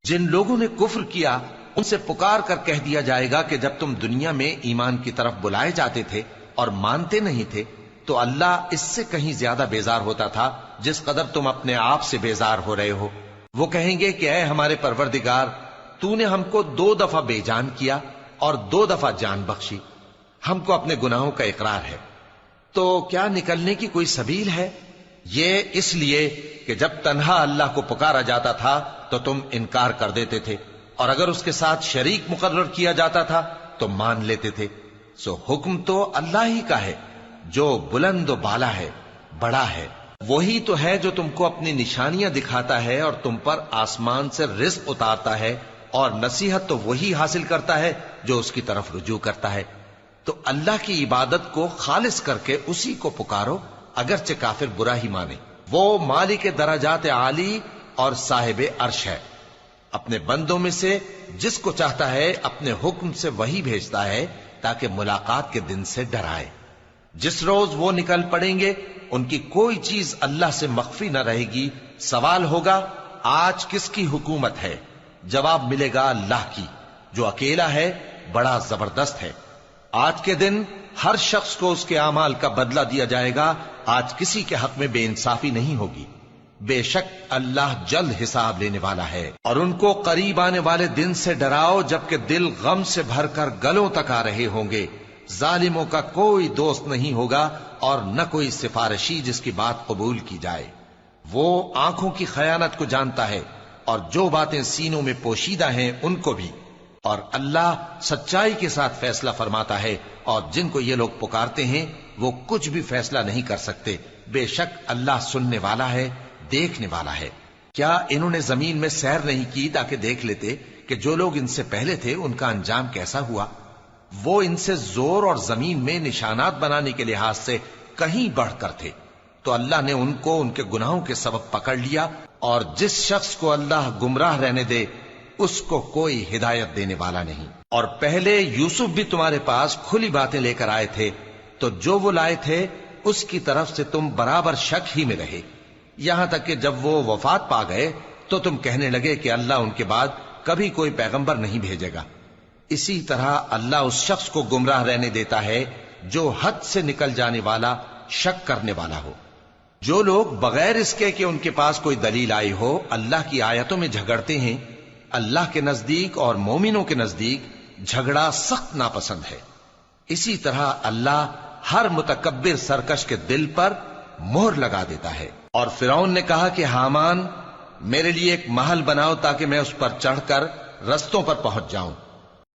جن لوگوں نے کفر کیا ان سے پکار کر کہہ دیا جائے گا کہ جب تم دنیا میں ایمان کی طرف بلائے جاتے تھے اور مانتے نہیں تھے تو اللہ اس سے کہیں زیادہ بیزار ہوتا تھا جس قدر تم اپنے آپ سے بیزار ہو رہے ہو۔ وہ کہیں گے کہ اے ہمارے پروردگار، تو نے ہم کو 2 دفعہ بے جان کیا اور 2 دفعہ جان بخشی، ہم کو اپنے گناہوں کا اقرار ہے، تو کیا نکلنے کی کوئی سبیل ہے؟ یہ اس لیے کہ جب تنہا اللہ کو پکارا جاتا تھا تو تم انکار کر دیتے تھے، اور اگر اس کے ساتھ شریک مقرر کیا جاتا تھا تو مان لیتے تھے۔ سو حکم تو اللہ ہی کا ہے جو بلند و بالا ہے، بڑا ہے۔ وہی تو ہے جو تم کو اپنی نشانیاں دکھاتا ہے اور تم پر آسمان سے رزق اتارتا ہے، اور نصیحت تو وہی حاصل کرتا ہے جو اس کی طرف رجوع کرتا ہے۔ تو اللہ کی عبادت کو خالص کر کے اسی کو پکارو، اگرچہ کافر برا ہی مانے۔ وہ مالک درجات عالی اور صاحب عرش ہے، اپنے بندوں میں سے جس کو چاہتا ہے اپنے حکم سے وہی بھیجتا ہے تاکہ ملاقات کے دن سے ڈرائے۔ جس روز وہ نکل پڑیں گے ان کی کوئی چیز اللہ سے مخفی نہ رہے گی۔ سوال ہوگا آج کس کی حکومت ہے؟ جواب ملے گا اللہ کی، جو اکیلا ہے، بڑا زبردست ہے۔ آج کے دن ہر شخص کو اس کے اعمال کا بدلہ دیا جائے گا۔ آج کسی کے حق میں بے انصافی نہیں ہوگی۔ بے شک اللہ جلد حساب لینے والا ہے۔ اور ان کو قریب آنے والے دن سے ڈراؤ جبکہ دل غم سے بھر کر گلوں تک آ رہے ہوں گے۔ ظالموں کا کوئی دوست نہیں ہوگا اور نہ کوئی سفارشی جس کی بات قبول کی جائے۔ وہ آنکھوں کی خیانت کو جانتا ہے اور جو باتیں سینوں میں پوشیدہ ہیں ان کو بھی، اور اللہ سچائی کے ساتھ فیصلہ فرماتا ہے، اور جن کو یہ لوگ پکارتے ہیں وہ کچھ بھی فیصلہ نہیں کر سکتے۔ بے شک اللہ سننے والا ہے، دیکھنے والا ہے۔ کیا انہوں نے زمین میں سیر نہیں کی تاکہ دیکھ لیتے کہ جو لوگ ان سے پہلے تھے ان کا انجام کیسا ہوا؟ وہ ان سے زور اور زمین میں نشانات بنانے کے لحاظ سے کہیں بڑھ کر تھے، تو اللہ نے ان کو ان کے گناہوں کے سبب پکڑ لیا، اور جس شخص کو اللہ گمراہ رہنے دے اس کو کوئی ہدایت دینے والا نہیں۔ اور پہلے یوسف بھی تمہارے پاس کھلی باتیں لے کر آئے تھے، تو جو وہ لائے تھے اس کی طرف سے تم برابر شک ہی میں رہے، یہاں تک کہ جب وہ وفات پا گئے تو تم کہنے لگے کہ اللہ ان کے بعد کبھی کوئی پیغمبر نہیں بھیجے گا۔ اسی طرح اللہ اس شخص کو گمراہ رہنے دیتا ہے جو حد سے نکل جانے والا، شک کرنے والا ہو۔ جو لوگ بغیر اس کے کہ ان کے پاس کوئی دلیل آئی ہو اللہ کی آیتوں میں جھگڑتے ہیں، اللہ کے نزدیک اور مومنوں کے نزدیک جھگڑا سخت ناپسند ہے۔ اسی طرح اللہ ہر متکبر سرکش کے دل پر مہر لگا دیتا ہے۔ اور فرعون نے کہا کہ حامان، میرے لیے ایک محل بناؤ تاکہ میں اس پر چڑھ کر رستوں پر پہنچ جاؤں۔